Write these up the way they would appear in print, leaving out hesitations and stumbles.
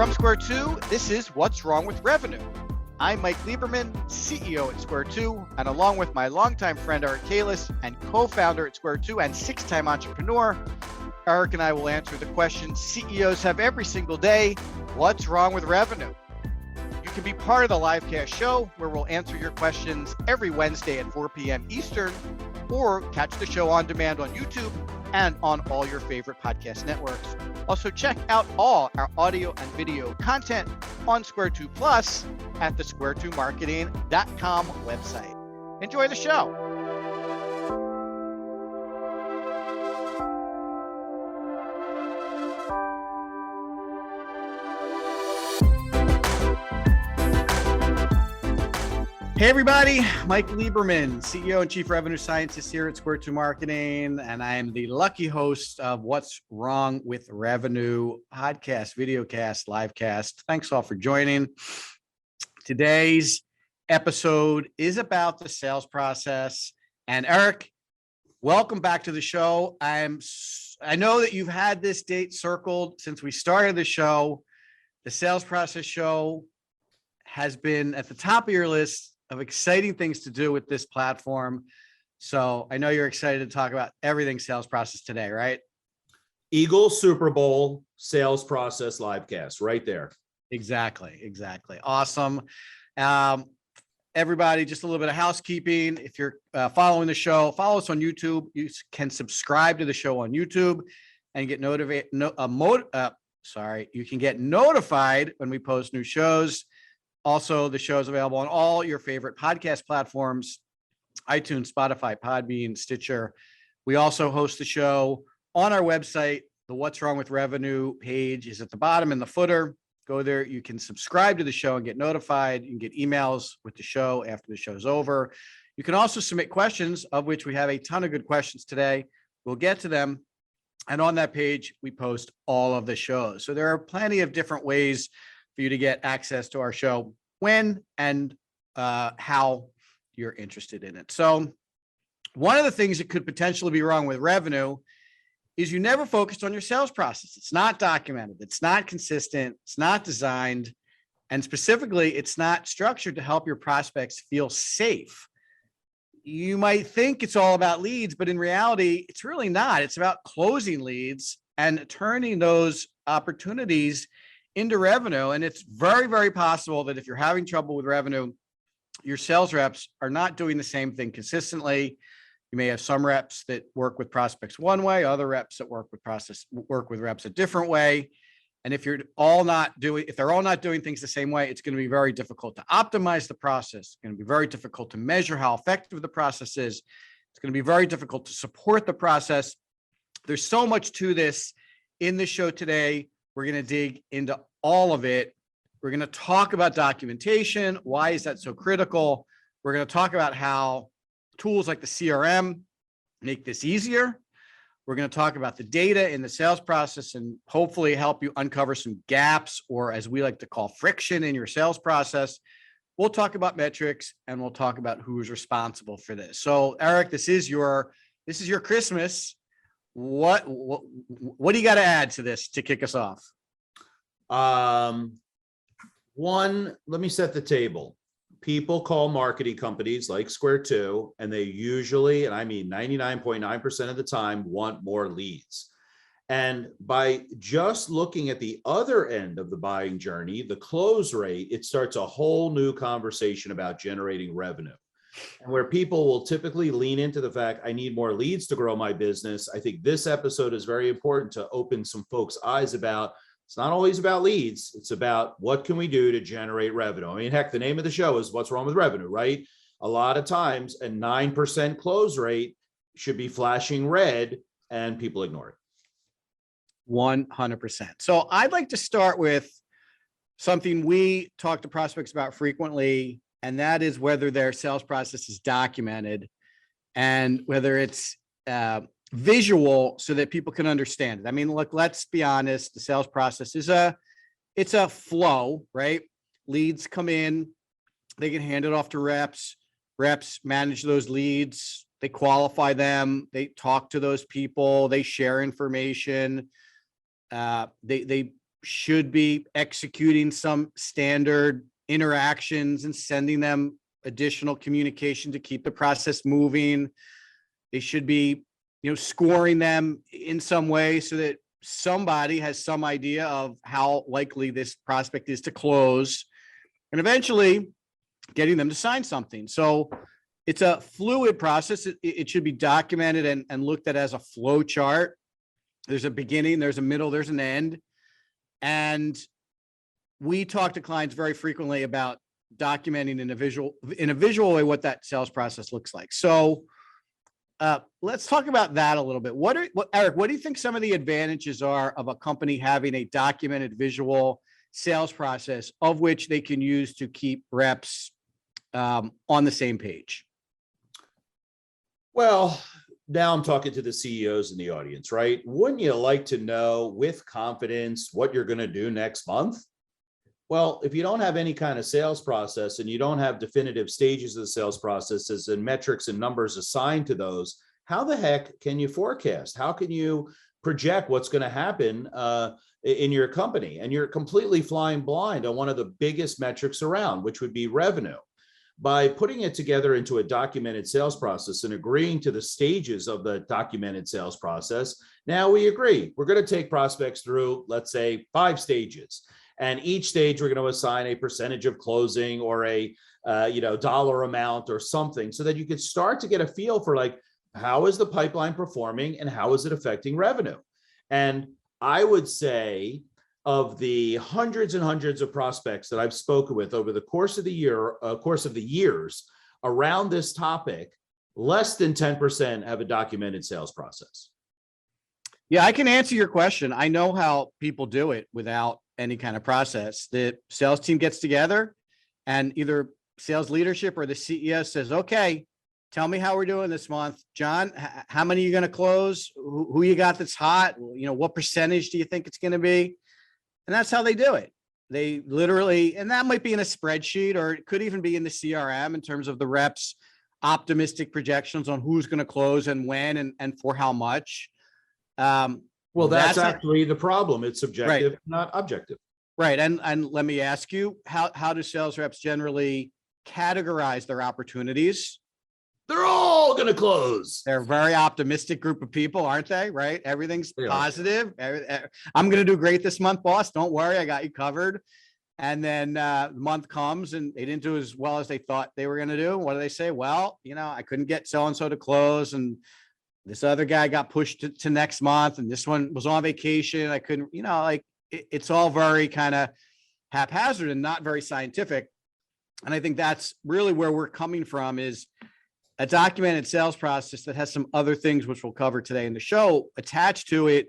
From Square 2, this is What's Wrong with Revenue. I'm Mike Lieberman, CEO at Square 2, and along with my longtime friend Eric Kalis and co-founder at Square 2 and six-time entrepreneur, Eric and I will answer the questions CEOs have every single day. What's wrong with revenue? You can be part of the livecast show where we'll answer your questions every Wednesday at 4 p.m. Eastern, or catch the show on demand on YouTube and on all your favorite podcast networks. Also, check out all our audio and video content on Square 2 Plus at the square2marketing.com website. Enjoy the show. Hey everybody, Mike Lieberman, CEO and Chief Revenue Scientist here at Square 2 Marketing, and I am the lucky host of What's Wrong with Revenue podcast, videocast, livecast. Thanks all for joining. Today's episode is about the sales process. And Eric, welcome back to the show. I know that you've had this date circled since we started the show. The sales process show has been at the top of your list of exciting things to do with this platform. So I know you're excited to talk about everything sales process today, right? Eagles Super Bowl sales process livecast right there. Exactly. Awesome. Everybody, just a little bit of housekeeping. If you're following the show, follow us on YouTube. You can subscribe to the show on YouTube and get you can get notified when we post new shows. Also, the show is available on all your favorite podcast platforms, iTunes, Spotify, Podbean, Stitcher. We also host the show on our website. The What's Wrong with Revenue page is at the bottom in the footer. Go there. You can subscribe to the show and get notified. You can get emails with the show after the show's over. You can also submit questions, of which we have a ton of good questions today. We'll get to them. And on that page, we post all of the shows. So there are plenty of different ways for you to get access to our show when and how you're interested in it. So one of the things that could potentially be wrong with revenue is you never focused on your sales process. It's not documented. It's not consistent. It's not designed. And specifically, it's not structured to help your prospects feel safe. You might think it's all about leads, but in reality, it's really not. It's about closing leads and turning those opportunities into revenue. And it's very, very possible that if you're having trouble with revenue, your sales reps are not doing the same thing consistently. You may have some reps that work with prospects one way, other reps that work with reps a different way. And if they're all not doing things the same way, it's going to be very difficult to optimize the process. It's going to be very difficult to measure how effective the process is. It's going to be very difficult to support the process. There's so much to this in the show today. We're going to dig into all of it. We're going to talk about documentation. Why is that so critical? We're going to talk about how tools like the CRM make this easier. We're going to talk about the data in the sales process and hopefully help you uncover some gaps, or as we like to call, friction in your sales process. We'll talk about metrics and we'll talk about who's responsible for this. So Eric, this is your Christmas. What do you got to add to this to kick us off? One, let me set the table. People call marketing companies like Square 2, and they usually, and I mean 99.9% of the time, want more leads. And by just looking at the other end of the buying journey, the close rate, it starts a whole new conversation about generating revenue. And where people will typically lean into the fact, I need more leads to grow my business. I think this episode is very important to open some folks' eyes about, it's not always about leads. It's about what can we do to generate revenue. I mean, heck, the name of the show is What's Wrong with Revenue, right? A lot of times a 9% close rate should be flashing red and people ignore it. 100%. So I'd like to start with something we talk to prospects about frequently, and that is whether their sales process is documented and whether it's visual so that people can understand it. I mean, look, let's be honest. The sales process is it's a flow, right? Leads come in, they get handed off to reps. Reps manage those leads. They qualify them. They talk to those people. They share information. They should be executing some standard interactions and sending them additional communication to keep the process moving. They should be, scoring them in some way so that somebody has some idea of how likely this prospect is to close, and eventually getting them to sign something. So it's a fluid process. It should be documented and looked at as a flow chart. There's a beginning, there's a middle, there's an end. And we talk to clients very frequently about documenting in a visual way what that sales process looks like. So let's talk about that a little bit. Eric, what do you think some of the advantages are of a company having a documented visual sales process of which they can use to keep reps on the same page? Well, now I'm talking to the CEOs in the audience, right? Wouldn't you like to know with confidence what you're going to do next month? Well, if you don't have any kind of sales process and you don't have definitive stages of the sales processes and metrics and numbers assigned to those, how the heck can you forecast? How can you project what's going to happen in your company? And you're completely flying blind on one of the biggest metrics around, which would be revenue. By putting it together into a documented sales process and agreeing to the stages of the documented sales process, now we agree we're going to take prospects through, let's say, 5 stages. And each stage, we're going to assign a percentage of closing or a dollar amount or something so that you could start to get a feel for like, how is the pipeline performing and how is it affecting revenue? And I would say of the hundreds and hundreds of prospects that I've spoken with over the course of the years around this topic, less than 10% have a documented sales process. Yeah, I can answer your question. I know how people do it without any kind of process. The sales team gets together and either sales leadership or the CEO says, okay, tell me how we're doing this month. John, how many are you going to close? Who you got that's hot? What percentage do you think it's going to be? And that's how they do it. They literally, and that might be in a spreadsheet or it could even be in the CRM in terms of the reps' optimistic projections on who's going to close and when and for how much. Well, that's actually the problem. It's subjective, right, not objective. Right. And let me ask you, how do sales reps generally categorize their opportunities? They're all going to close. They're a very optimistic group of people, aren't they? Right. Everything's positive. I'm going to do great this month, boss. Don't worry. I got you covered. And then the month comes and they didn't do as well as they thought they were going to do. What do they say? Well, I couldn't get so-and-so to close. And this other guy got pushed to next month. And this one was on vacation. I couldn't, it's all very kind of haphazard and not very scientific. And I think that's really where we're coming from, is a documented sales process that has some other things, which we'll cover today in the show, attached to it,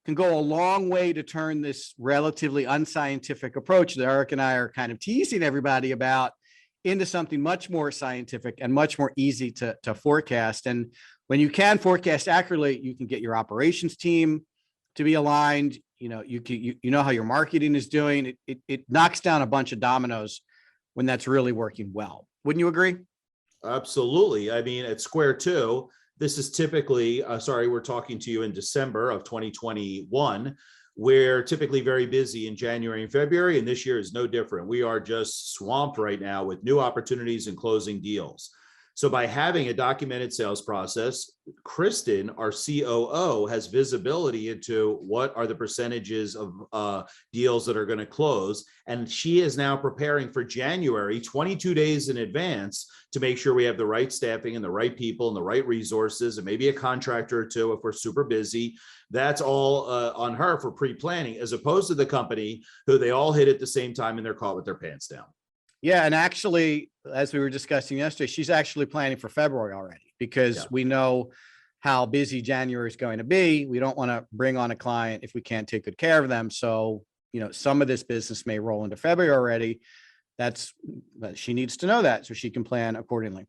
can go a long way to turn this relatively unscientific approach that Eric and I are kind of teasing everybody about into something much more scientific and much more easy to forecast. And when you can forecast accurately, you can get your operations team to be aligned. You know how your marketing is doing. It knocks down a bunch of dominoes when that's really working well. Wouldn't you agree? Absolutely. I mean, at Square 2, this is typically, we're talking to you in December of 2021. We're typically very busy in January and February, and this year is no different. We are just swamped right now with new opportunities and closing deals. So by having a documented sales process, Kristen, our COO, has visibility into what are the percentages of deals that are going to close. And she is now preparing for January 22 days in advance to make sure we have the right staffing and the right people and the right resources and maybe a contractor or two if we're super busy. That's all on her for pre-planning, as opposed to the company who they all hit at the same time and they're caught with their pants down. Yeah. And actually, as we were discussing yesterday, she's actually planning for February already, because we know how busy January is going to be. We don't want to bring on a client if we can't take good care of them. So, some of this business may roll into February already. She needs to know that so she can plan accordingly.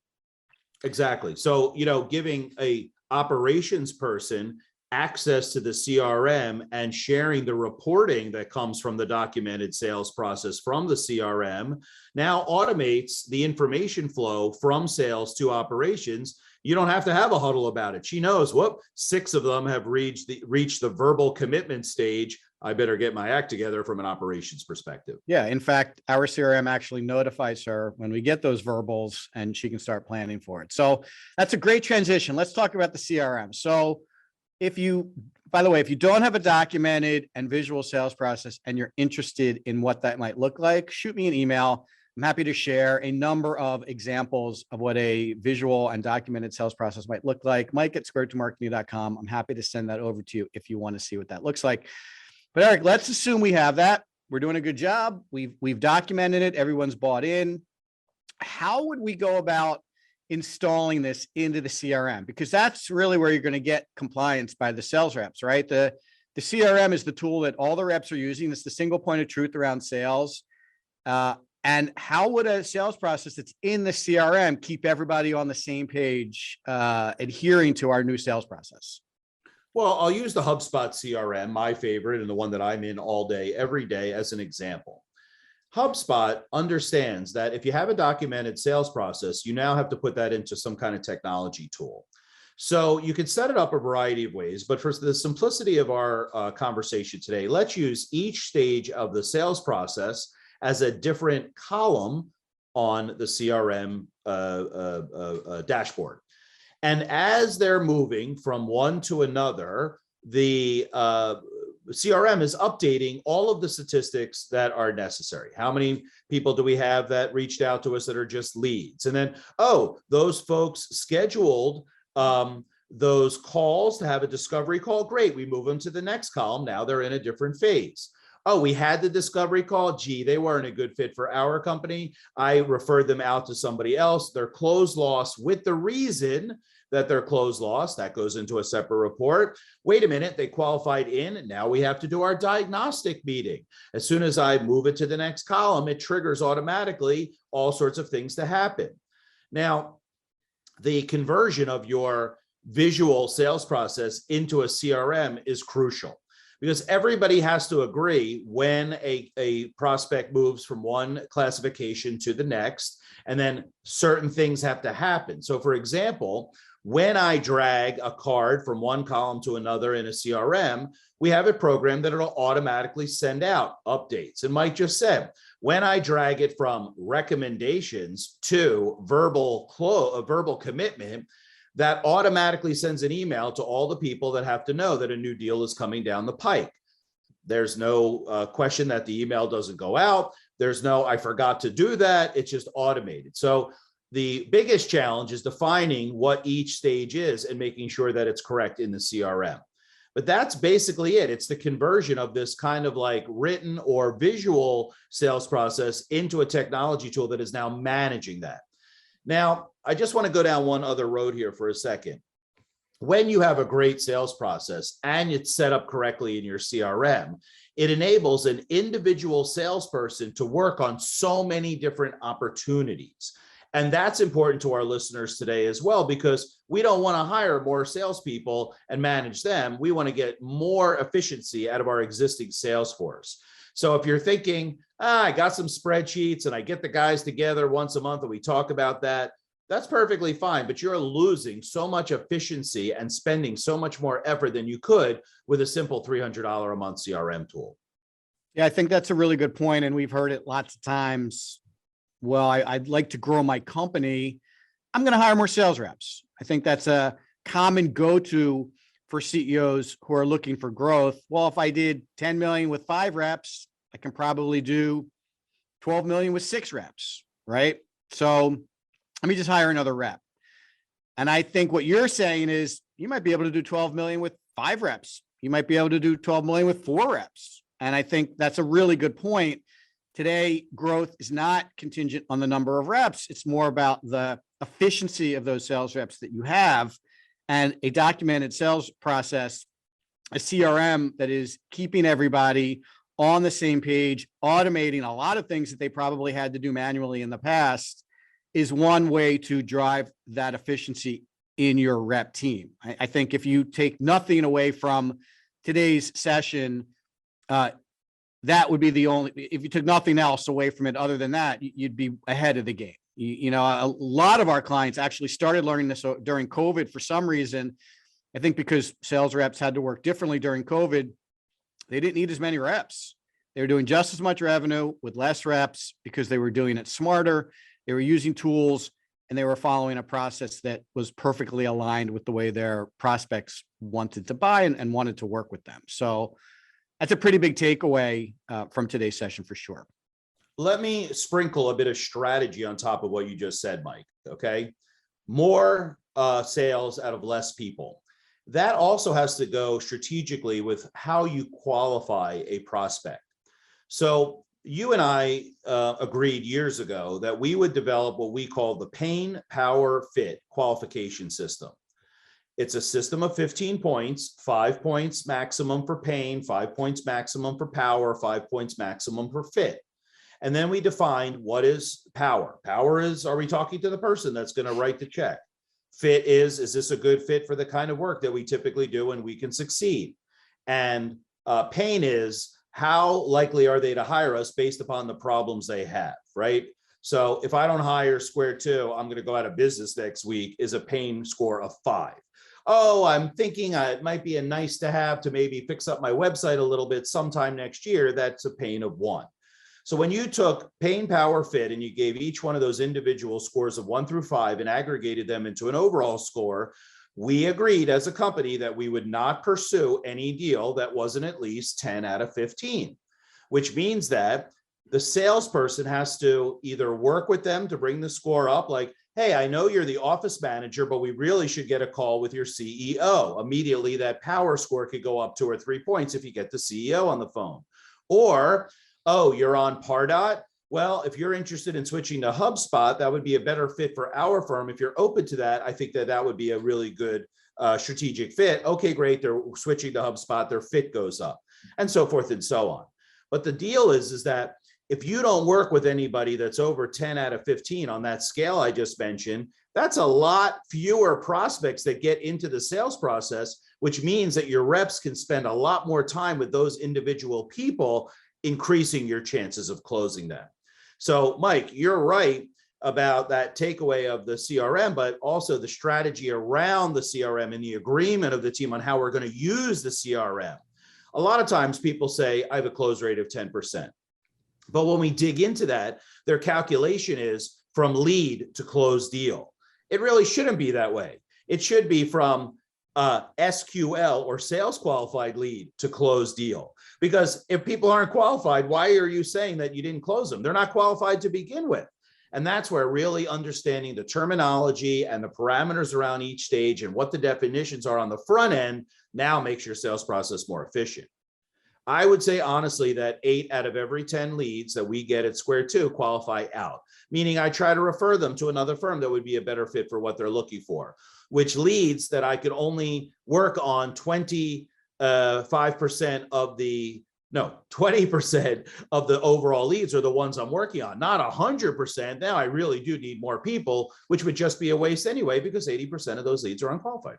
Exactly. So, giving a operations person access to the CRM and sharing the reporting that comes from the documented sales process from the CRM now automates the information flow from sales to operations. You don't have to have a huddle about it. She knows, 6 of them have reached the verbal commitment stage. I better get my act together from an operations perspective. Yeah. In fact, our CRM actually notifies her when we get those verbals and she can start planning for it. So that's a great transition. Let's talk about the CRM. So by the way, if you don't have a documented and visual sales process and you're interested in what that might look like, shoot me an email. I'm happy to share a number of examples of what a visual and documented sales process might look like. Mike@square2marketing.com. I'm happy to send that over to you if you want to see what that looks like. But Eric, let's assume we have that. We're doing a good job. We've documented it. Everyone's bought in. How would we go about installing this into the CRM? Because that's really where you're going to get compliance by the sales reps, right? The CRM is the tool that all the reps are using. It's the single point of truth around sales. And how would a sales process that's in the CRM keep everybody on the same page, adhering to our new sales process? Well, I'll use the HubSpot CRM, my favorite, and the one that I'm in all day, every day, as an example. HubSpot understands that if you have a documented sales process, you now have to put that into some kind of technology tool. So you can set it up a variety of ways, but for the simplicity of our conversation today, let's use each stage of the sales process as a different column on the CRM dashboard. And as they're moving from one to another, the CRM is updating all of the statistics that are necessary. How many people do we have that reached out to us that are just leads? And then, oh, those folks scheduled those calls to have a discovery call. Great, we move them to the next column. Now they're in a different phase. Oh, we had the discovery call. Gee, they weren't a good fit for our company. I referred them out to somebody else. Their close loss with the reason that their close loss, that goes into a separate report. Wait a minute, they qualified in, and now we have to do our diagnostic meeting. As soon as I move it to the next column, it triggers automatically all sorts of things to happen. Now, the conversion of your visual sales process into a CRM is crucial, because everybody has to agree when a prospect moves from one classification to the next, and then certain things have to happen. So for example, when I drag a card from one column to another in a CRM, we have a program that it'll automatically send out updates. And Mike just said, when I drag it from recommendations to verbal commitment, that automatically sends an email to all the people that have to know that a new deal is coming down the pike. There's no question that the email doesn't go out. There's no, I forgot to do that. It's just automated. So the biggest challenge is defining what each stage is and making sure that it's correct in the CRM. But that's basically it. It's the conversion of this kind of like written or visual sales process into a technology tool that is now managing that. Now, I just want to go down one other road here for a second. When you have a great sales process and it's set up correctly in your CRM, it enables an individual salesperson to work on so many different opportunities. And that's important to our listeners today as well, because we don't want to hire more salespeople and manage them. We want to get more efficiency out of our existing sales force. So if you're thinking, I got some spreadsheets and I get the guys together once a month and we talk about that, that's perfectly fine, but you're losing so much efficiency and spending so much more effort than you could with a simple $300 a month CRM tool. Yeah, I think that's a really good point. And we've heard it lots of times. Well, I'd like to grow my company. I'm going to hire more sales reps. I think that's a common go-to for CEOs who are looking for growth. Well, if I did 10 million with 5 reps, I can probably do 12 million with 6 reps, right? So let me just hire another rep. And I think what you're saying is you might be able to do 12 million with 5 reps. You might be able to do 12 million with 4 reps. And I think that's a really good point. Today, growth is not contingent on the number of reps. It's more about the efficiency of those sales reps that you have, and a documented sales process, a CRM that is keeping everybody on the same page, automating a lot of things that they probably had to do manually in the past, is one way to drive that efficiency in your rep team. I think if you take nothing away from today's session, that would be the only, if you took nothing else away from it other than that, you'd be ahead of the game. You know, a lot of our clients actually started learning this during COVID for some reason. I think because sales reps had to work differently during COVID. they didn't need as many reps. They were doing just as much revenue with less reps because they were doing it smarter. They were using tools and they were following a process that was perfectly aligned with the way their prospects wanted to buy and wanted to work with them. So that's a pretty big takeaway from today's session for sure. Let me sprinkle a bit of strategy on top of what you just said, Mike. Okay. More sales out of less people. That also has to go strategically with how you qualify a prospect. So you and I agreed years ago that we would develop what we call the Pain, Power, Fit qualification system. It's a system of 15 points, 5 points maximum for pain, 5 points maximum for power, 5 points maximum for fit. And then we defined what is power. Power is, are we talking to the person that's going to write the check? Fit is this a good fit for the kind of work that we typically do and we can succeed? And pain is, how likely are they to hire us based upon the problems they have, right? So if I don't hire Square 2, I'm going to go out of business next week, is a pain score of 5. Oh, I'm thinking it might be a nice to have to maybe fix up my website a little bit sometime next year. That's a pain of 1. So when you took pain, power, fit, and you gave each one of those individual scores of 1 through 5 and aggregated them into an overall score, we agreed as a company that we would not pursue any deal that wasn't at least 10 out of 15, which means that the salesperson has to either work with them to bring the score up, like, hey, I know you're the office manager, but we really should get a call with your CEO. Immediately, that power score could go up 2 or 3 points if you get the CEO on the phone. Or, oh, you're on Pardot? Well, if you're interested in switching to HubSpot, that would be a better fit for our firm. If you're open to that, I think that would be a really good strategic fit. Okay, great. They're switching to HubSpot. Their fit goes up and so forth and so on. But the deal is that if you don't work with anybody that's over 10 out of 15 on that scale I just mentioned, that's a lot fewer prospects that get into the sales process, which means that your reps can spend a lot more time with those individual people, increasing your chances of closing them. So, Mike, you're right about that takeaway of the CRM, but also the strategy around the CRM and the agreement of the team on how we're going to use the CRM. A lot of times people say, I have a close rate of 10%. But when we dig into that, their calculation is from lead to close deal. It really shouldn't be that way. It should be from SQL or sales qualified lead to close deal. Because if people aren't qualified, why are you saying that you didn't close them? They're not qualified to begin with. And that's where really understanding the terminology and the parameters around each stage and what the definitions are on the front end now makes your sales process more efficient. I would say honestly that 8 out of every 10 leads that we get at Square 2 qualify out, meaning I try to refer them to another firm that would be a better fit for what they're looking for, which leads that I could only work on 25% of the, no, 20% of the overall leads are the ones I'm working on, not 100%. Now I really do need more people, which would just be a waste anyway, because 80% of those leads are unqualified.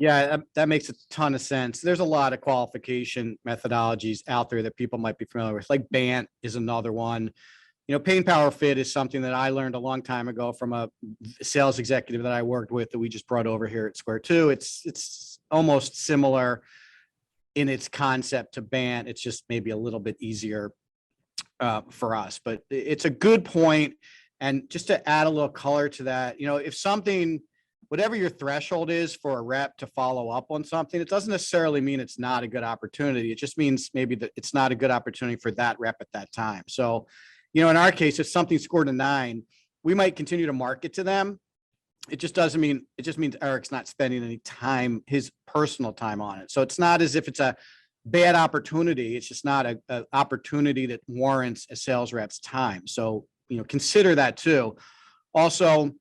Yeah, that makes a ton of sense. There's a lot of qualification methodologies out there that people might be familiar with. Like BANT is another one. You know, Pain, Power, Fit is something that I learned a long time ago from a sales executive that I worked with that we just brought over here at Square 2. It's almost similar in its concept to BANT. It's just maybe a little bit easier for us, but it's a good point. And just to add a little color to that, you know, if something, whatever your threshold is for a rep to follow up on something, it doesn't necessarily mean it's not a good opportunity. It just means maybe that it's not a good opportunity for that rep at that time. So, you know, in our case, if something scored a 9, we might continue to market to them. It just doesn't mean, it just means Eric's not spending any time, his personal time on it. So it's not as if it's a bad opportunity. It's just not an opportunity that warrants a sales rep's time. So, you know, consider that too. Also,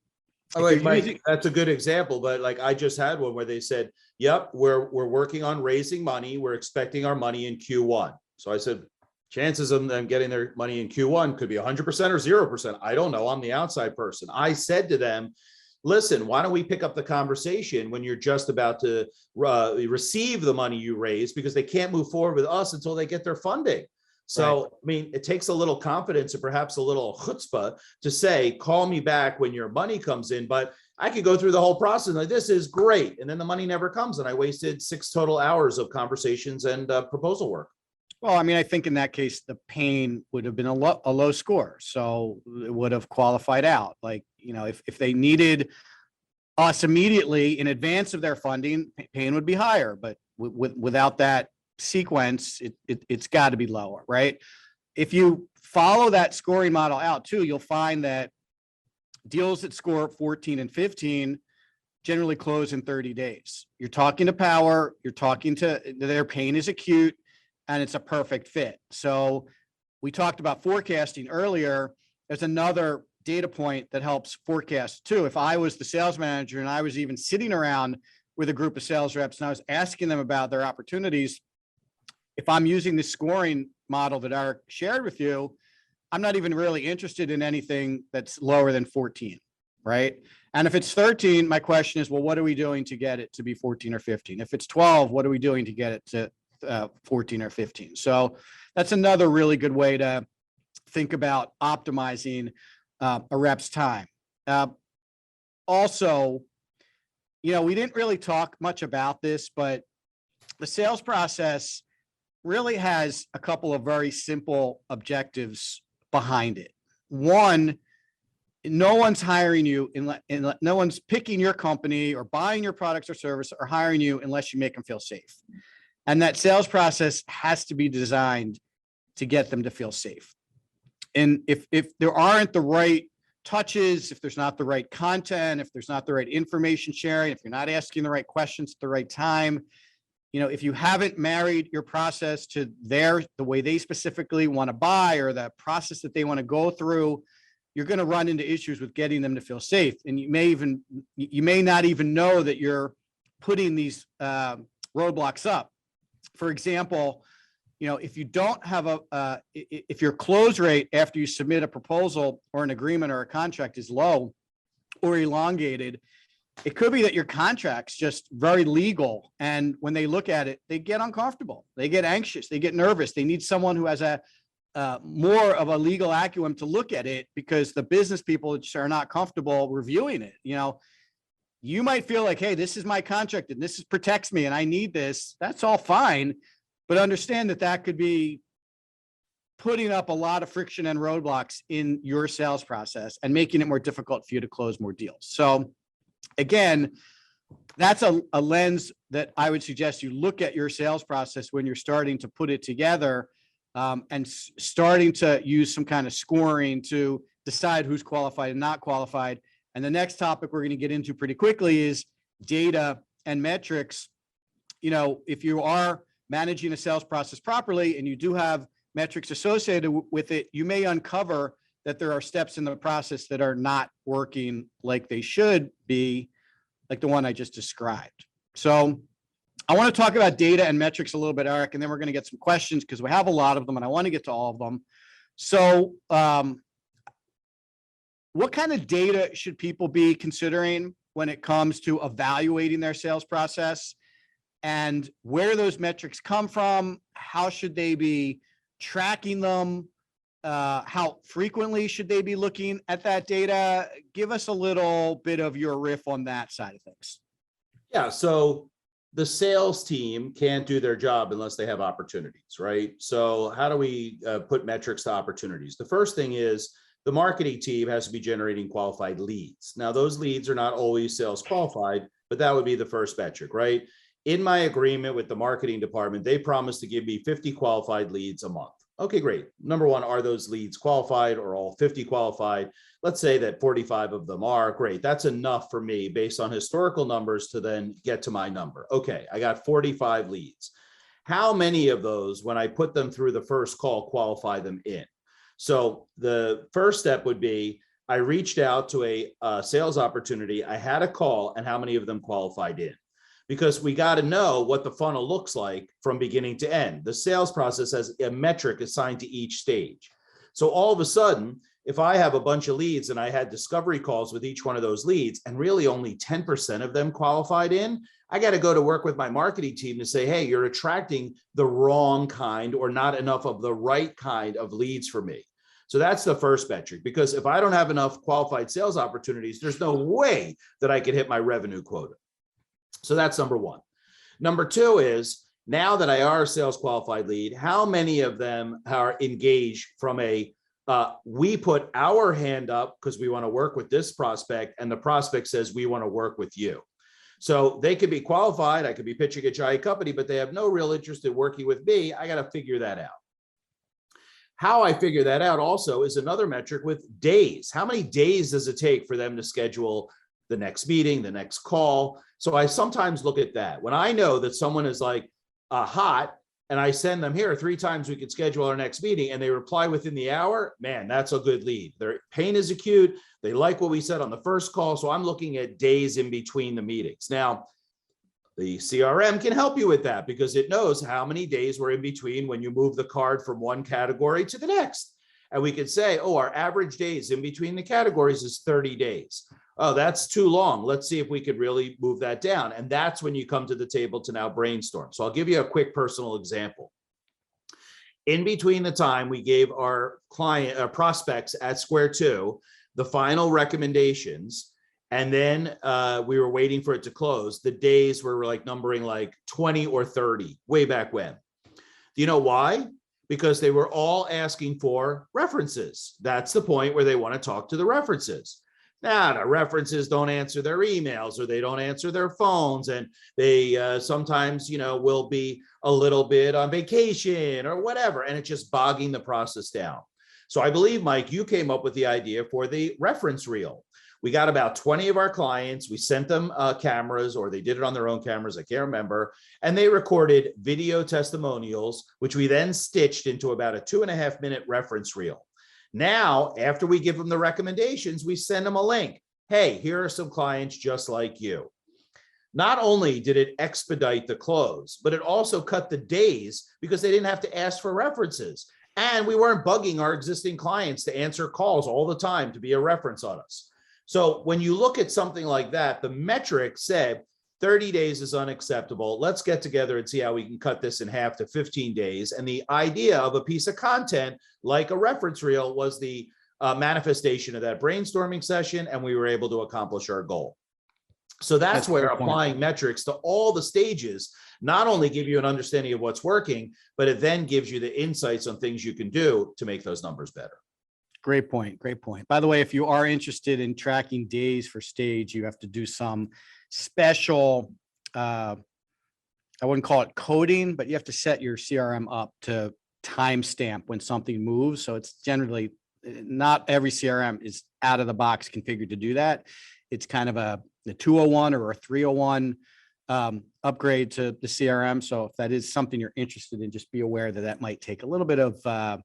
oh, wait, Mike, that's a good example, but like I just had one where they said, yep, we're working on raising money. We're expecting our money in Q1. So I said, chances of them getting their money in Q1 could be 100% or 0%. I don't know. I'm the outside person. I said to them, listen, why don't we pick up the conversation when you're just about to receive the money you raise, because they can't move forward with us until they get their funding. So, right. I mean, it takes a little confidence and perhaps a little chutzpah to say, call me back when your money comes in. But I could go through the whole process like, this is great. And then the money never comes. And I wasted 6 total hours of conversations and proposal work. Well, I mean, I think in that case, the pain would have been a low score. So it would have qualified out. Like, if they needed us immediately in advance of their funding, pain would be higher. But without that sequence, it's got to be lower, right? If you follow that scoring model out too, you'll find that deals that score 14 and 15 generally close in 30 days. You're talking to power, you're talking to their pain is acute, and it's a perfect fit. So we talked about forecasting earlier. There's another data point that helps forecast too. If I was the sales manager and I was even sitting around with a group of sales reps and I was asking them about their opportunities, if I'm using the scoring model that Eric shared with you, I'm not even really interested in anything that's lower than 14, right? And if it's 13, my question is, well, what are we doing to get it to be 14 or 15? If it's 12, what are we doing to get it to 14 or 15? So that's another really good way to think about optimizing a rep's time. Also, we didn't really talk much about this, but the sales process really has a couple of very simple objectives behind it. One, no one's hiring you, no one's picking your company or buying your products or service or hiring you unless you make them feel safe. And that sales process has to be designed to get them to feel safe. And if there aren't the right touches, if there's not the right content, if there's not the right information sharing, if you're not asking the right questions at the right time, if you haven't married your process to the way they specifically want to buy or the process that they want to go through, you're going to run into issues with getting them to feel safe. And you may not even know that you're putting these roadblocks up. For example, if you don't have if your close rate after you submit a proposal or an agreement or a contract is low or elongated, it could be that your contract's just very legal. And when they look at it, they get uncomfortable. They get anxious. They get nervous. They need someone who has more of a legal acumen to look at it because the business people just are not comfortable reviewing it. You might feel like, hey, this is my contract and this protects me and I need this. That's all fine. But understand that could be putting up a lot of friction and roadblocks in your sales process and making it more difficult for you to close more deals. So again, that's a lens that I would suggest you look at your sales process when you're starting to put it together and starting to use some kind of scoring to decide who's qualified and not qualified. And the next topic we're going to get into pretty quickly is data and metrics. If you are managing a sales process properly and you do have metrics associated with it, you may uncover that there are steps in the process that are not working like they should be, like the one I just described. So I want to talk about data and metrics a little bit, Eric, and then we're going to get some questions because we have a lot of them and I want to get to all of them. So what kind of data should people be considering when it comes to evaluating their sales process? And where do those metrics come from? How should they be tracking them? How frequently should they be looking at that data? Give us a little bit of your riff on that side of things. Yeah, so the sales team can't do their job unless they have opportunities, right? So how do we put metrics to opportunities? The first thing is the marketing team has to be generating qualified leads. Now, those leads are not always sales qualified, but that would be the first metric, right? In my agreement with the marketing department, they promised to give me 50 qualified leads a month. Okay, great. Number one, are those leads qualified or all 50 qualified? Let's say that 45 of them are. Great. That's enough for me based on historical numbers to then get to my number. Okay, I got 45 leads. How many of those, when I put them through the first call, qualify them in? So the first step would be I reached out to a sales opportunity. I had a call and how many of them qualified in? Because we got to know what the funnel looks like from beginning to end. The sales process has a metric assigned to each stage. So all of a sudden, if I have a bunch of leads and I had discovery calls with each one of those leads and really only 10% of them qualified in, I got to go to work with my marketing team to say, hey, you're attracting the wrong kind or not enough of the right kind of leads for me. So that's the first metric, because if I don't have enough qualified sales opportunities, there's no way that I could hit my revenue quota. So that's number one. Number two is, now that I are a sales qualified lead, how many of them are engaged from a, we put our hand up because we want to work with this prospect, and the prospect says, we want to work with you. So they could be qualified. I could be pitching a giant company, but they have no real interest in working with me. I got to figure that out. How I figure that out also is another metric with days. How many days does it take for them to schedule the next meeting, the next call? So I sometimes look at that. When I know that someone is like hot, and I send them, here 3 times we could schedule our next meeting, and they reply within the hour, man, that's a good lead. Their pain is acute. They like what we said on the first call. So I'm looking at days in between the meetings. Now, the CRM can help you with that because it knows how many days were in between when you move the card from one category to the next. And we could say, oh, our average days in between the categories is 30 days. Oh, that's too long. Let's see if we could really move that down. And that's when you come to the table to now brainstorm. So I'll give you a quick personal example. In between the time we gave our prospects at Square 2 the final recommendations, and then we were waiting for it to close, the days were like numbering like 20 or 30 way back when. Do you know why? Because they were all asking for references. That's the point where they want to talk to the references. Now, the references don't answer their emails, or they don't answer their phones, and they sometimes, will be a little bit on vacation or whatever, and it's just bogging the process down. So I believe, Mike, you came up with the idea for the reference reel. We got about 20 of our clients. We sent them cameras, or they did it on their own cameras, I can't remember, and they recorded video testimonials, which we then stitched into about a 2.5-minute reference reel. Now, after we give them the recommendations, we send them a link. Hey, here are some clients just like you. Not only did it expedite the close, but it also cut the days because they didn't have to ask for references. And we weren't bugging our existing clients to answer calls all the time to be a reference on us. So when you look at something like that, the metric said 30 days is unacceptable. Let's get together and see how we can cut this in half to 15 days. And the idea of a piece of content like a reference reel was the manifestation of that brainstorming session, and we were able to accomplish our goal. So that's where applying metrics to all the stages not only give you an understanding of what's working, but it then gives you the insights on things you can do to make those numbers better. Great point. Great point. By the way, if you are interested in tracking days for stage, you have to do some special, I wouldn't call it coding, but you have to set your CRM up to timestamp when something moves. So it's generally not every CRM is out of the box configured to do that. It's kind of a 201 or a 301 upgrade to the CRM. So if that is something you're interested in, just be aware that that might take a little bit of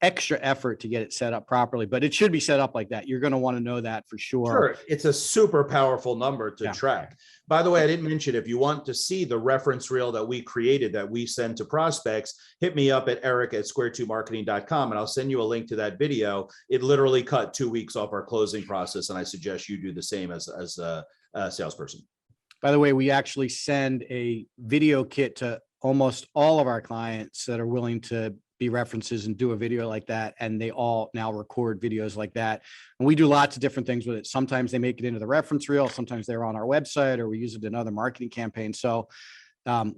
extra effort to get it set up properly, but it should be set up like that. You're going to want to know that for sure. Sure. It's a super powerful number to track. By the way, I didn't mention, if you want to see the reference reel that we created that we send to prospects, hit me up at eric@square2marketing.com and I'll send you a link to that video. It literally cut 2 weeks off our closing process. And I suggest you do the same as a salesperson. By the way, we actually send a video kit to almost all of our clients that are willing to be references and do a video like that. And they all now record videos like that. And we do lots of different things with it. Sometimes they make it into the reference reel. Sometimes they're on our website, or we use it in other marketing campaigns. So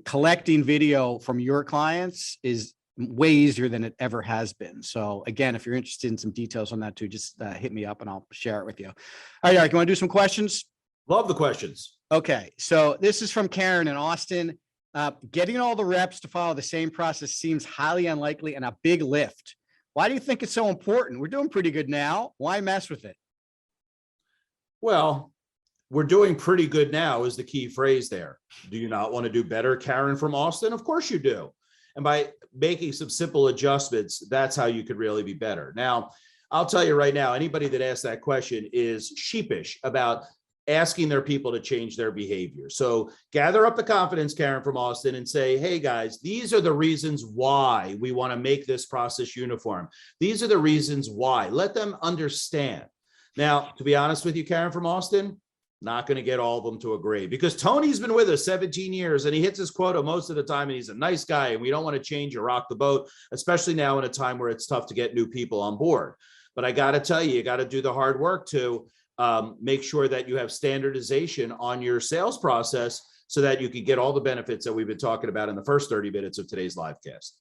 collecting video from your clients is way easier than it ever has been. So again, if you're interested in some details on that too, just hit me up and I'll share it with you. All right, Eric, you want to do some questions? Love the questions. Okay. So this is from Karen in Austin. Getting all the reps to follow the same process seems highly unlikely and a big lift. Why do you think it's so important? We're doing pretty good now. Why mess with it? Well, we're doing pretty good now is the key phrase there. Do you not want to do better, Karen from Austin? Of course you do. And by making some simple adjustments, that's how you could really be better. Now, I'll tell you right now, anybody that asks that question is sheepish about asking their people to change their behavior. So gather up the confidence, Karen from Austin, and say, hey guys, these are the reasons why we want to make this process uniform. These are the reasons why. Let them understand. Now, to be honest with you, Karen from Austin, Not going to get all of them to agree, because Tony's been with us 17 years and he hits his quota most of the time, and he's a nice guy, and we don't want to change or rock the boat, especially now in a time where it's tough to get new people on board. But I got to tell you, you got to do the hard work to make sure that you have standardization on your sales process so that you can get all the benefits that we've been talking about in the first 30 minutes of today's live cast.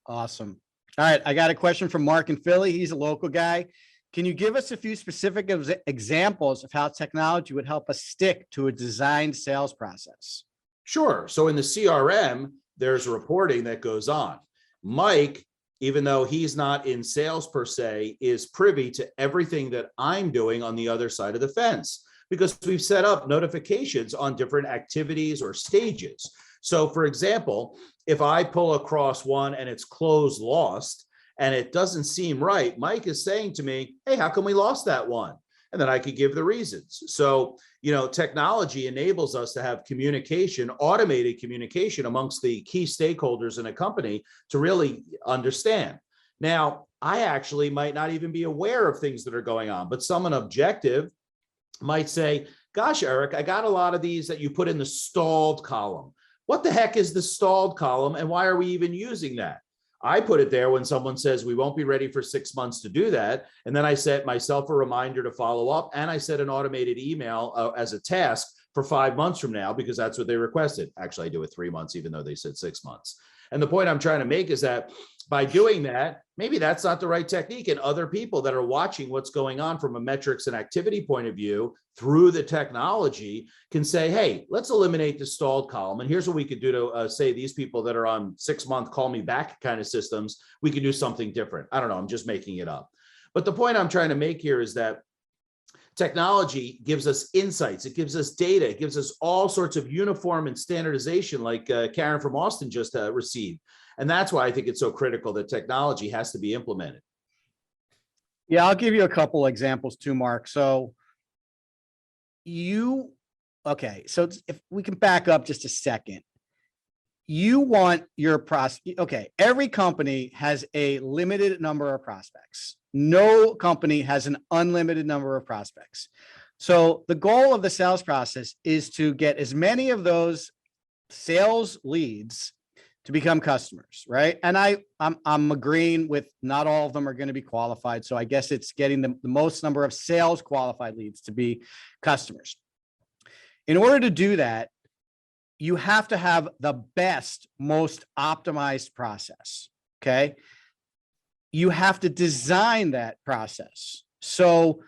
Awesome. All right. I got a question from Mark in Philly. He's a local guy. Can you give us a few specific examples of how technology would help us stick to a designed sales process? Sure. So in the CRM, there's reporting that goes on. Mike, even though he's not in sales per se, is privy to everything that I'm doing on the other side of the fence, because we've set up notifications on different activities or stages. So for example, if I pull across one and it's closed lost and it doesn't seem right, Mike is saying to me, hey, how come we lost that one? And then I could give the reasons. So, technology enables us to have communication, automated communication amongst the key stakeholders in a company to really understand. Now, I actually might not even be aware of things that are going on, but someone objective might say, gosh, Eric, I got a lot of these that you put in the stalled column. What the heck is the stalled column, and why are we even using that? I put it there when someone says we won't be ready for 6 months to do that. And then I set myself a reminder to follow up, and I set an automated email as a task for 5 months from now, because that's what they requested. Actually, I do it 3 months, even though they said 6 months. And the point I'm trying to make is that by doing that, maybe that's not the right technique. And other people that are watching what's going on from a metrics and activity point of view through the technology can say, hey, let's eliminate the stalled column. And here's what we could do to say these people that are on 6-month call me back kind of systems, we could do something different. I don't know. I'm just making it up. But the point I'm trying to make here is that technology gives us insights. It gives us data. It gives us all sorts of uniform and standardization, like Karen from Austin just received. And that's why I think it's so critical that technology has to be implemented. Yeah, I'll give you a couple examples too, Mark. So so if we can back up just a second, you want your prospect. Okay, every company has a limited number of prospects. No company has an unlimited number of prospects. So the goal of the sales process is to get as many of those sales leads to become customers, right? And I'm agreeing with not all of them are going to be qualified. So I guess it's getting the most number of sales qualified leads to be customers. In order to do that, you have to have the best, most optimized process, okay? You have to design that process. So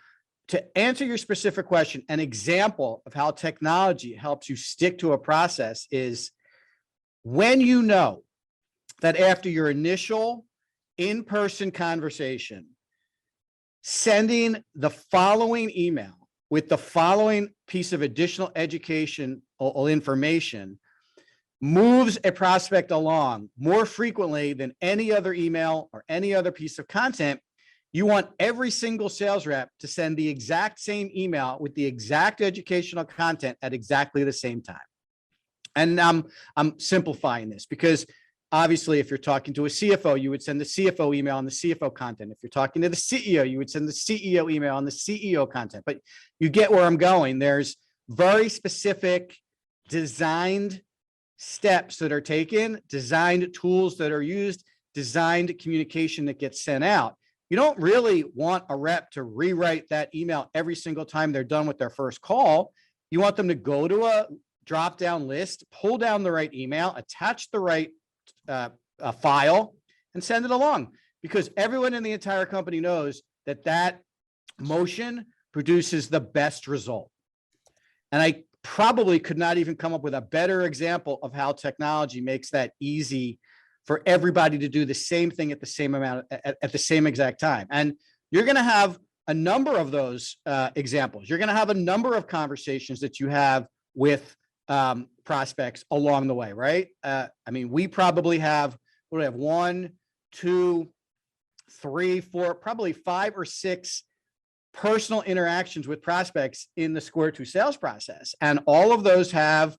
to answer your specific question, an example of how technology helps you stick to a process is when you know that after your initial in-person conversation, sending the following email with the following piece of additional education or information moves a prospect along more frequently than any other email or any other piece of content, you want every single sales rep to send the exact same email with the exact educational content at exactly the same time. And I'm simplifying this because obviously if you're talking to a CFO, you would send the CFO email on the CFO content. If you're talking to the CEO, you would send the CEO email on the CEO content. But you get where I'm going. There's very specific designed steps that are taken, designed tools that are used, designed communication that gets sent out. You don't really want a rep to rewrite that email every single time they're done with their first call. You want them to go to a drop-down list, pull down the right email, attach the right file, and send it along. Because everyone in the entire company knows that that motion produces the best result. And I probably could not even come up with a better example of how technology makes that easy for everybody to do the same thing at the same amount at the same exact time. And you're going to have a number of those examples. You're going to have a number of conversations that you have with prospects along the way, right? I mean, we probably have, what do we have? 1, 2, 3, 4, probably 5 or 6 personal interactions with prospects in the Square 2 sales process. And all of those have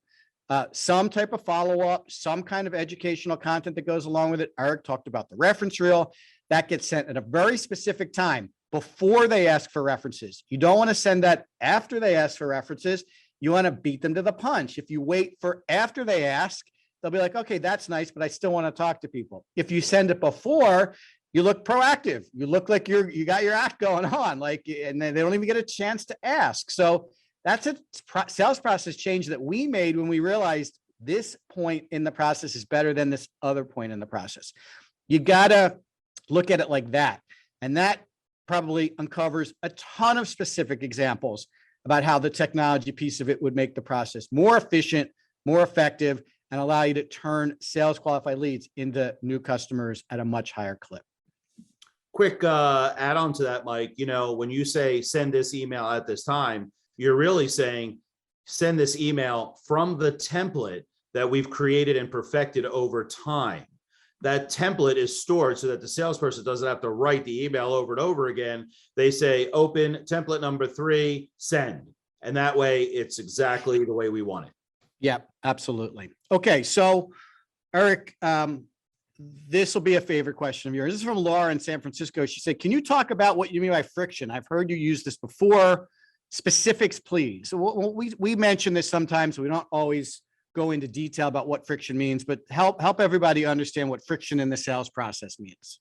some type of follow-up, some kind of educational content that goes along with it. Eric talked about the reference reel that gets sent at a very specific time. before they ask for references. You don't want to send that after they ask for references. You want to beat them to the punch. If you wait for after they ask, they'll be like, okay, that's nice, but I still want to talk to people. If you send it before, you look proactive. You look like you got your act going on, like, and then they don't even get a chance to ask. So that's a sales process change that we made when we realized this point in the process is better than this other point in the process. You got to look at it like that. And that probably uncovers a ton of specific examples about how the technology piece of it would make the process more efficient, more effective, and allow you to turn sales qualified leads into new customers at a much higher clip. Quick add on to that, Mike. You know, when you say send this email at this time, you're really saying send this email from the template that we've created and perfected over time. That template is stored so that the salesperson doesn't have to write the email over and over again. They say, open template number 3, send. And that way it's exactly the way we want it. Yeah, absolutely. Okay. So Eric, this will be a favorite question of yours. This is from Laura in San Francisco. She said, can you talk about what you mean by friction? I've heard you use this before. Specifics, please. So we mention this sometimes. We don't always go into detail about what friction means, but help everybody understand what friction in the sales process means.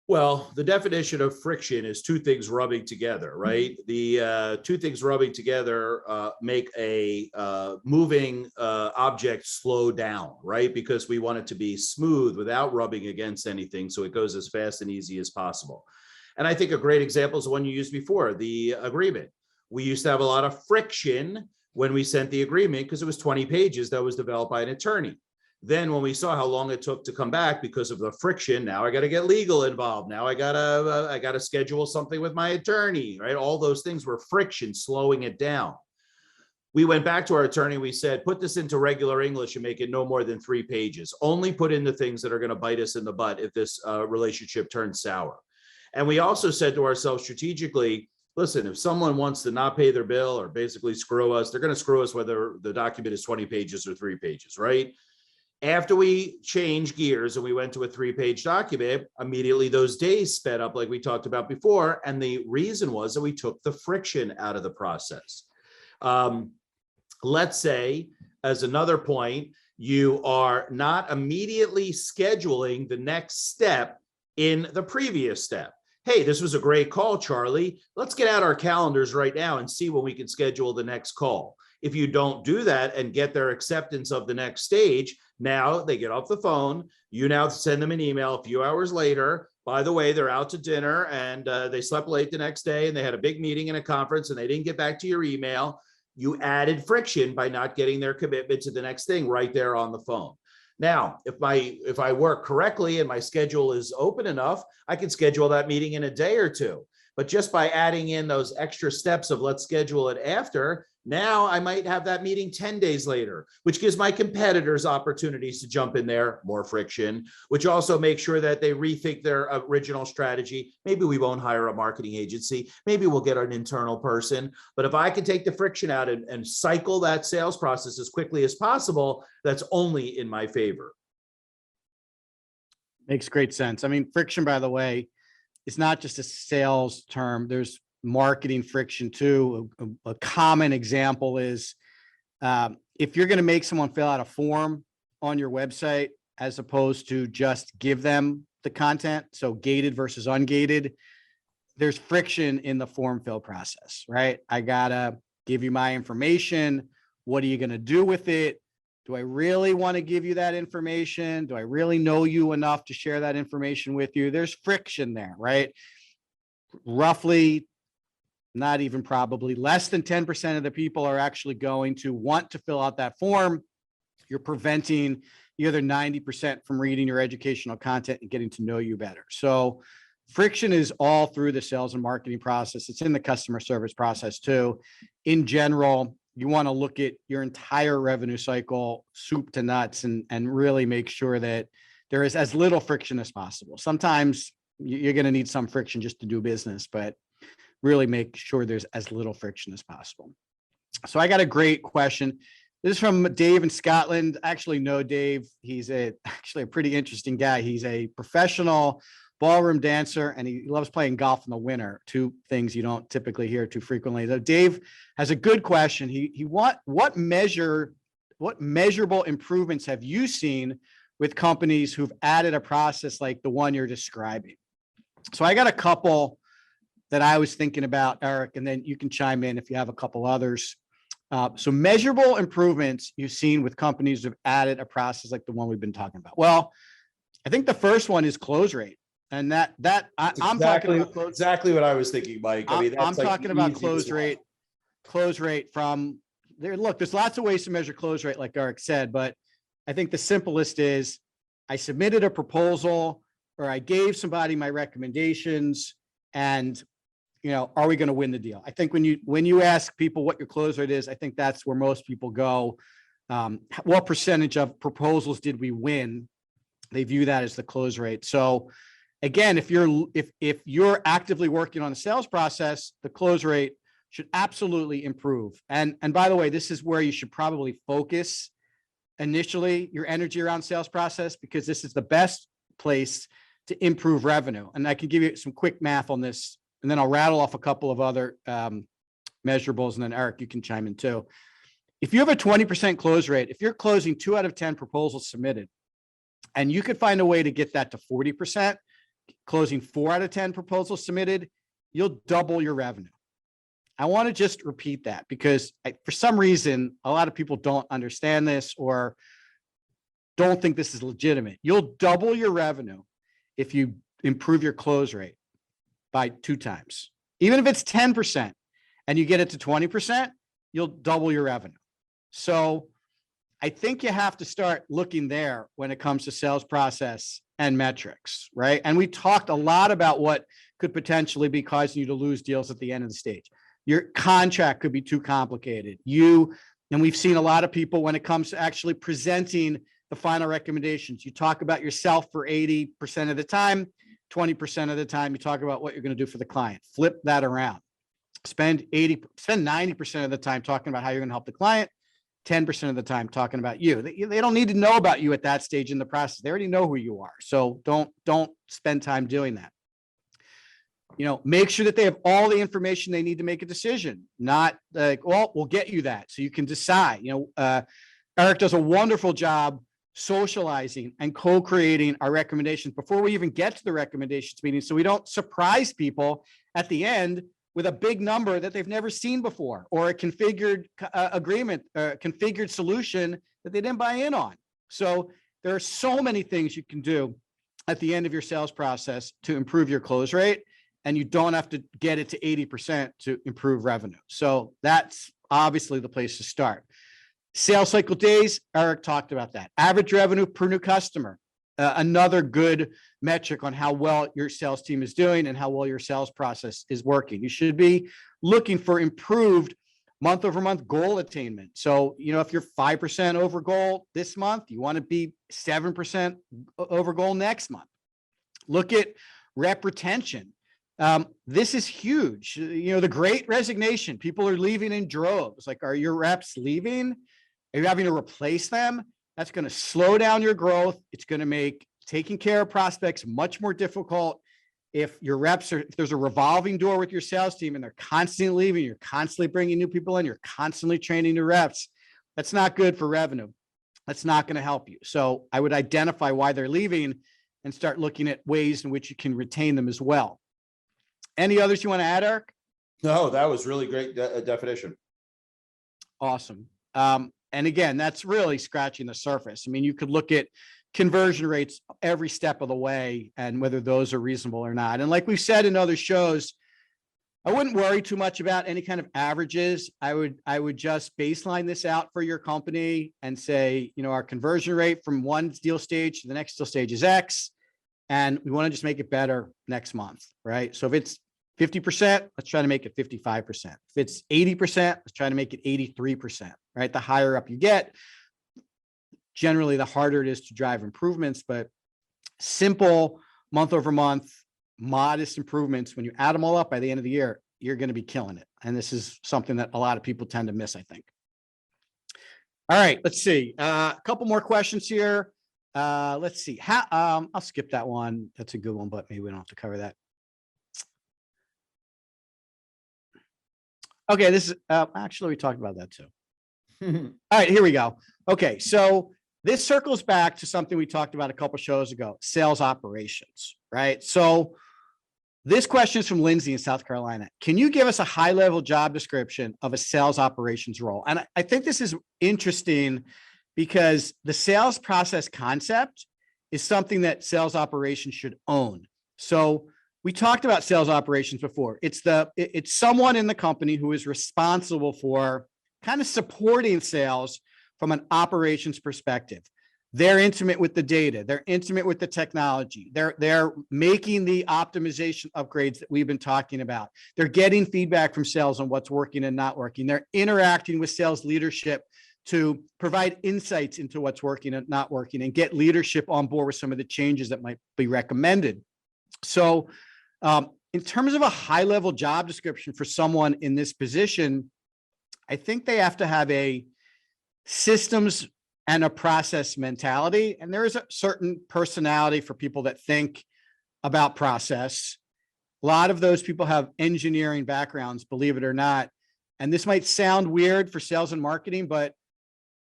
Well, the definition of friction is two things rubbing together, right? The two things rubbing together make a moving object slow down, right? Because we want it to be smooth without rubbing against anything, so it goes as fast and easy as possible. And I think a great example is the one you used before, the agreement. We used to have a lot of friction when we sent the agreement because it was 20 pages that was developed by an attorney. Then when we saw how long it took to come back because of the friction, now I got to get legal involved. Now I got to schedule something with my attorney, right? All those things were friction, slowing it down. We went back to our attorney. We said, put this into regular English and make it no more than 3 pages. Only put in the things that are going to bite us in the butt if this relationship turns sour. And we also said to ourselves strategically, listen, if someone wants to not pay their bill or basically screw us, they're going to screw us whether the document is 20 pages or 3 pages, right? After we changed gears and we went to a 3-page document, immediately those days sped up like we talked about before. And the reason was that we took the friction out of the process. Let's say, as another point, you are not immediately scheduling the next step in the previous step. Hey, this was a great call, Charlie. Let's get out our calendars right now and see when we can schedule the next call. If you don't do that and get their acceptance of the next stage, now they get off the phone. You now send them an email a few hours later. By the way, they're out to dinner and they slept late the next day and they had a big meeting and a conference and they didn't get back to your email. You added friction by not getting their commitment to the next thing right there on the phone. Now, if I work correctly and my schedule is open enough, I can schedule that meeting in a day or two. But just by adding in those extra steps of let's schedule it after, now I might have that meeting 10 days later, which gives my competitors opportunities to jump in there, more friction, which also makes sure that they rethink their original strategy. Maybe we won't hire a marketing agency. Maybe we'll get an internal person. But if I can take the friction out and cycle that sales process as quickly as possible, that's only in my favor. Makes great sense. I mean, friction, by the way, is not just a sales term. There's marketing friction too. A common example is if you're going to make someone fill out a form on your website, as opposed to just give them the content, so gated versus ungated, there's friction in the form fill process, right? I gotta give you my information. What are you going to do with it? Do I really want to give you that information? Do I really know you enough to share that information with you? There's friction there, right? Roughly, not even probably, less than 10% of the people are actually going to want to fill out that form. You're preventing the other 90% from reading your educational content and getting to know you better. So friction is all through the sales and marketing process. It's in the customer service process too. In general, you want to look at your entire revenue cycle, soup to nuts, and really make sure that there is as little friction as possible. Sometimes you're going to need some friction just to do business, but really make sure there's as little friction as possible. So I got a great question. This is from Dave in Scotland. I actually know Dave. He's actually a pretty interesting guy. He's a professional ballroom dancer, and he loves playing golf in the winter. Two things you don't typically hear too frequently. So Dave has a good question. What measurable improvements have you seen with companies who've added a process like the one you're describing? So I got a couple that I was thinking about, Eric, and then you can chime in if you have a couple others. So measurable improvements you've seen with companies who've added a process like the one we've been talking about. Well, I think the first one is close rate. And I'm talking about exactly what I was thinking, Mike. I mean, I'm that's talking about close rate from there. Look, there's lots of ways to measure close rate, like Eric said, but I think the simplest is I submitted a proposal or I gave somebody my recommendations, and are we going to win the deal? I think when you ask people what your close rate is, I think that's where most people go. What percentage of proposals did we win? They view that as the close rate. So again, if you're actively working on a sales process, the close rate should absolutely improve. And by the way, this is where you should probably focus initially your energy around sales process, because this is the best place to improve revenue. And I can give you some quick math on this, and then I'll rattle off a couple of other measurables, and then Eric, you can chime in too. If you have a 20% close rate, if you're closing 2 out of 10 proposals submitted, and you could find a way to get that to 40%, closing 4 out of 10 proposals submitted, you'll double your revenue. I want to just repeat that because for some reason, a lot of people don't understand this or don't think this is legitimate. You'll double your revenue if you improve your close rate by 2 times. Even if it's 10% and you get it to 20%, you'll double your revenue. So I think you have to start looking there when it comes to sales process and metrics, right? And we talked a lot about what could potentially be causing you to lose deals at the end of the stage. Your contract could be too complicated. And we've seen a lot of people when it comes to actually presenting the final recommendations, you talk about yourself for 80% of the time, 20% of the time, you talk about what you're going to do for the client. Flip that around. Spend 90% of the time talking about how you're going to help the client, 10% of the time talking about you. They don't need to know about you at that stage in the process. They already know who you are. So don't spend time doing that. Make sure that they have all the information they need to make a decision, not like, well, we'll get you that so you can decide. Eric does a wonderful job socializing and co-creating our recommendations before we even get to the recommendations meeting, so we don't surprise people at the end with a big number that they've never seen before, or a configured agreement, configured solution that they didn't buy in on. So there are so many things you can do at the end of your sales process to improve your close rate, and you don't have to get it to 80% to improve revenue. So that's obviously the place to start. Sales cycle days, Eric talked about that. Average revenue per new customer, another good metric on how well your sales team is doing and how well your sales process is working. You should be looking for improved month over month goal attainment. So, if you're 5% over goal this month, you want to be 7% over goal next month. Look at rep retention. This is huge. The great resignation, people are leaving in droves. Like, are your reps leaving? Are you having to replace them? That's going to slow down your growth. It's going to make taking care of prospects much more difficult. If there's a revolving door with your sales team and they're constantly leaving, you're constantly bringing new people in, you're constantly training new reps. That's not good for revenue. That's not going to help you. So I would identify why they're leaving and start looking at ways in which you can retain them as well. Any others you want to add, Eric? No, that was really great definition. Awesome. And again, that's really scratching the surface. I mean, you could look at conversion rates every step of the way and whether those are reasonable or not. And like we've said in other shows, I wouldn't worry too much about any kind of averages. I would just baseline this out for your company and say, our conversion rate from one deal stage to the next deal stage is X, and we want to just make it better next month, right? So if it's 50%, let's try to make it 55%. If it's 80%, let's try to make it 83%, right? The higher up you get, generally the harder it is to drive improvements, but simple month over month, modest improvements, when you add them all up by the end of the year, you're going to be killing it. And this is something that a lot of people tend to miss, I think. All right, let's see. A couple more questions here. Let's see. I'll skip that one. That's a good one, but maybe we don't have to cover that. Okay, this is actually we talked about that too. All right, here we go. Okay, so this circles back to something we talked about a couple shows ago, sales operations, right? So this question is from Lindsay in South Carolina. Can you give us a high-level job description of a sales operations role? And I think this is interesting because the sales process concept is something that sales operations should own. So we talked about sales operations before. It's someone in the company who is responsible for kind of supporting sales from an operations perspective. They're intimate with the data. They're intimate with the technology. They're making the optimization upgrades that we've been talking about. They're getting feedback from sales on what's working and not working. They're interacting with sales leadership to provide insights into what's working and not working and get leadership on board with some of the changes that might be recommended. So in terms of a high-level job description for someone in this position, I think they have to have a systems and a process mentality. And there is a certain personality for people that think about process. A lot of those people have engineering backgrounds, believe it or not. And this might sound weird for sales and marketing, but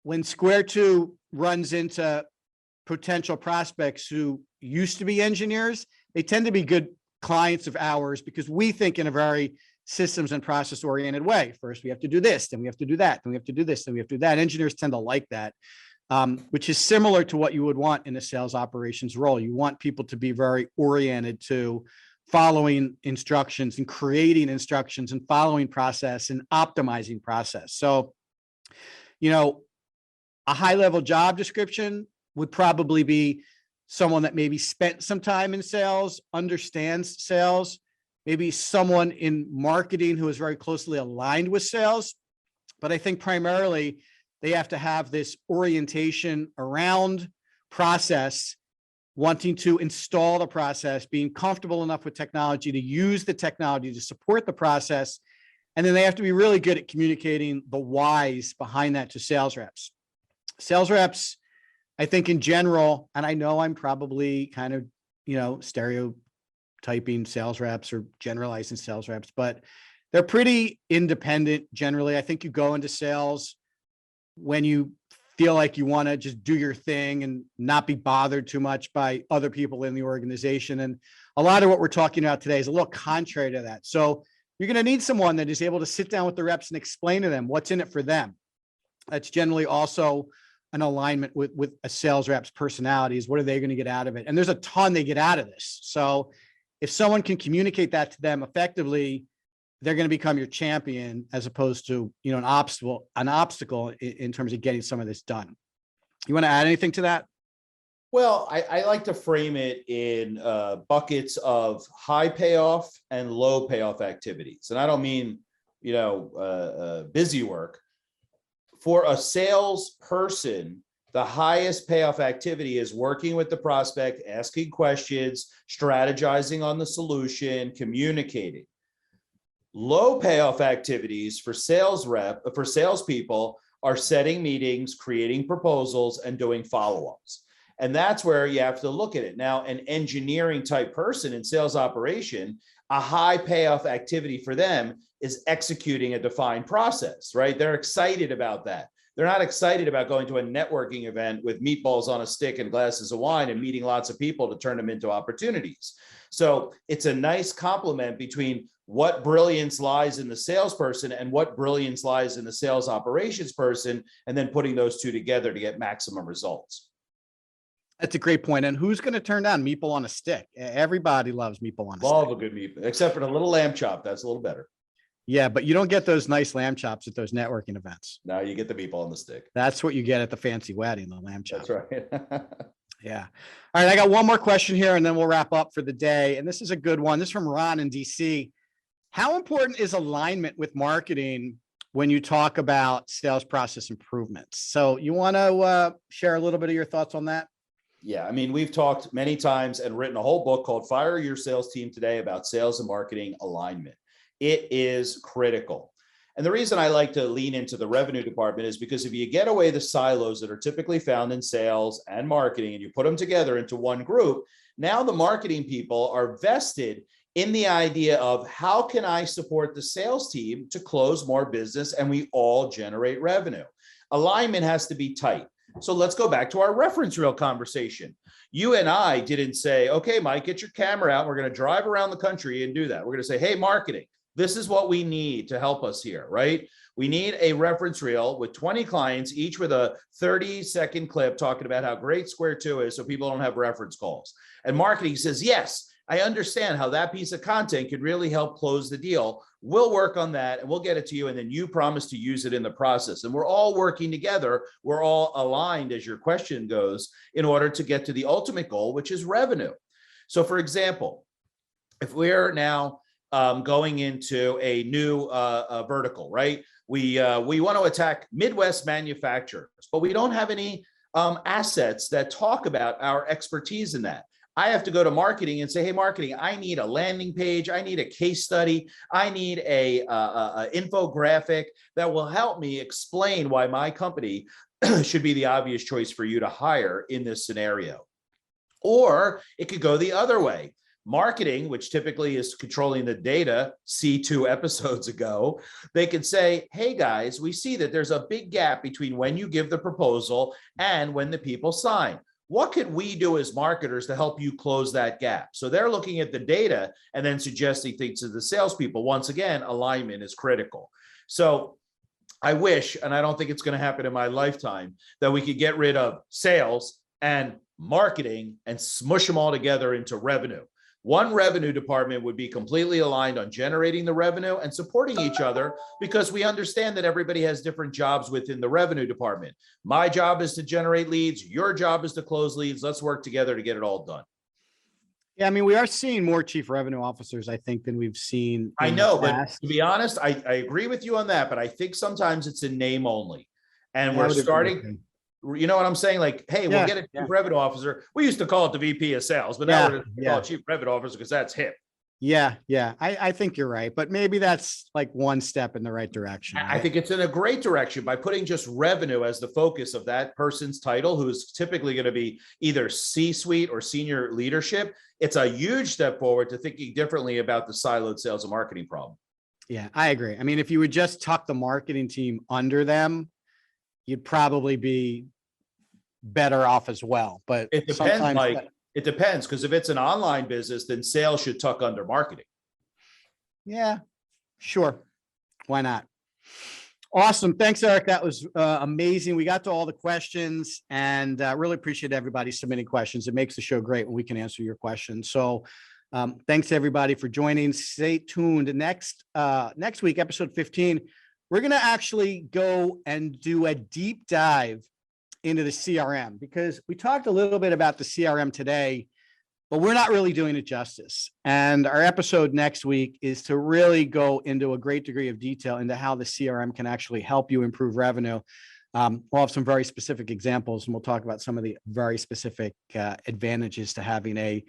when Square 2 runs into potential prospects who used to be engineers, they tend to be good clients of ours because we think in a very systems and process oriented way. First, we have to do this, then we have to do that, then we have to do this, then we have to do that. Engineers tend to like that, which is similar to what you would want in a sales operations role. You want people to be very oriented to following instructions and creating instructions and following process and optimizing process. So, a high-level job description would probably be someone that maybe spent some time in sales, understands sales, maybe someone in marketing who is very closely aligned with sales. But I think primarily they have to have this orientation around process, wanting to install the process, being comfortable enough with technology to use the technology to support the process. And then they have to be really good at communicating the whys behind that to sales reps. Sales reps, I think in general, and I know I'm probably kind of, stereotyping sales reps or generalizing sales reps, but they're pretty independent generally. I think you go into sales when you feel like you want to just do your thing and not be bothered too much by other people in the organization. And a lot of what we're talking about today is a little contrary to that. So you're going to need someone that is able to sit down with the reps and explain to them what's in it for them. That's generally also an alignment with a sales rep's personalities. What are they going to get out of it? And there's a ton they get out of this. So if someone can communicate that to them effectively, they're going to become your champion as opposed to, an obstacle in terms of getting some of this done. You want to add anything to that? Well, I like to frame it in buckets of high payoff and low payoff activities. And I don't mean, busy work. For a salesperson, the highest payoff activity is working with the prospect, asking questions, strategizing on the solution, communicating. Low payoff activities for salespeople are setting meetings, creating proposals, and doing follow-ups. And that's where you have to look at it. Now, an engineering type person in sales operation, a high payoff activity for them is executing a defined process, right? They're excited about that. They're not excited about going to a networking event with meatballs on a stick and glasses of wine and meeting lots of people to turn them into opportunities. So it's a nice complement between what brilliance lies in the salesperson and what brilliance lies in the sales operations person, and then putting those two together to get maximum results. That's a great point. And who's going to turn down meatball on a stick? Everybody loves meatball on a stick. Love a good meatball, except for the little lamb chop. That's a little better. Yeah, but you don't get those nice lamb chops at those networking events. No, you get the meatball on the stick. That's what you get at the fancy wedding, the lamb chop. That's right. Yeah. All right. I got one more question here and then we'll wrap up for the day. And this is a good one. This is from Ron in DC. How important is alignment with marketing when you talk about sales process improvements? So you want to share a little bit of your thoughts on that? Yeah, I mean, we've talked many times and written a whole book called Fire Your Sales Team Today about sales and marketing alignment. It is critical. And the reason I like to lean into the revenue department is because if you get away the silos that are typically found in sales and marketing and you put them together into one group, now the marketing people are vested in the idea of how can I support the sales team to close more business and we all generate revenue. Alignment has to be tight. So let's go back to our reference reel conversation. You and I didn't say, okay, Mike, get your camera out. We're going to drive around the country and do that. We're going to say, hey, marketing, this is what we need to help us here, right? We need a reference reel with 20 clients, each with a 30-second clip talking about how great Square 2 is so people don't have reference calls. And marketing says, yes, I understand how that piece of content could really help close the deal. We'll work on that and we'll get it to you. And then you promise to use it in the process. And we're all working together. We're all aligned, as your question goes, in order to get to the ultimate goal, which is revenue. So for example, if we're now going into a new vertical, right? We want to attack Midwest manufacturers, but we don't have any assets that talk about our expertise in that. I have to go to marketing and say, hey, marketing, I need a landing page. I need a case study. I need a infographic that will help me explain why my company should be the obvious choice for you to hire in this scenario. Or it could go the other way. Marketing, which typically is controlling the data, C2 episodes ago, they could say, hey guys, we see that there's a big gap between when you give the proposal and when the people sign. What could we do as marketers to help you close that gap? So they're looking at the data and then suggesting things to the salespeople. Once again, alignment is critical. So I wish, and I don't think it's going to happen in my lifetime, that we could get rid of sales and marketing and smush them all together into revenue. One revenue department would be completely aligned on generating the revenue and supporting each other because we understand that everybody has different jobs within the revenue department. My job is to generate leads. Your job is to close leads. Let's work together to get it all done. Yeah, I mean, we are seeing more chief revenue officers, I think, than we've seen. I know, but to be honest, I agree with you on that, but I think sometimes it's in name only. And we're starting, you know what I'm saying? Like, hey, we'll get a chief revenue officer. We used to call it the VP of sales, but now we're going to call it chief revenue officer because that's hip. Yeah. I think you're right, but maybe that's like one step in the right direction. Right? I think it's in a great direction by putting just revenue as the focus of that person's title, who's typically going to be either C-suite or senior leadership. It's a huge step forward to thinking differently about the siloed sales and marketing problem. Yeah, I agree. I mean, if you would just tuck the marketing team under them, you'd probably be better off as well. But it depends, Mike. It depends, because if it's an online business, then sales should tuck under marketing. Yeah, sure. Why not? Awesome. Thanks, Eric. That was amazing. We got to all the questions and really appreciate everybody submitting questions. It makes the show great when we can answer your questions. So thanks everybody for joining. Stay tuned. Next week, episode 15, we're going to actually go and do a deep dive into the CRM, because we talked a little bit about the CRM today, but we're not really doing it justice. And our episode next week is to really go into a great degree of detail into how the CRM can actually help you improve revenue. We'll have some very specific examples, and we'll talk about some of the very specific advantages to having a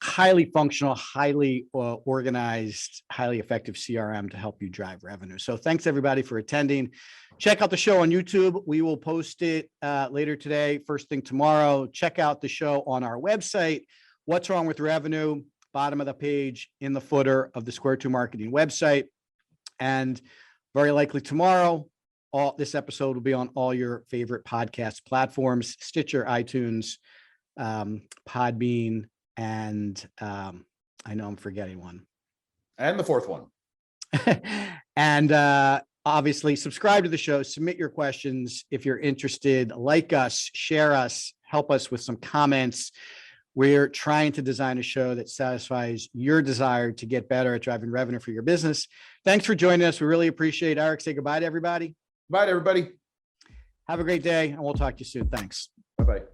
highly functional, highly organized, highly effective CRM to help you drive revenue. So thanks everybody for attending. Check out the show on YouTube. We will post it later today, first thing tomorrow. Check out the show on our website, What's Wrong with Revenue, bottom of the page in the footer of the Square 2 Marketing website. And very likely tomorrow, this episode will be on all your favorite podcast platforms, Stitcher, iTunes, Podbean, and I know I'm forgetting one. And the fourth one. And obviously subscribe to the show, submit your questions. If you're interested, like us, share us, help us with some comments. We're trying to design a show that satisfies your desire to get better at driving revenue for your business. Thanks for joining us. We really appreciate it. Eric, say goodbye to everybody. Bye, everybody. Have a great day, and we'll talk to you soon. Thanks. Bye-bye.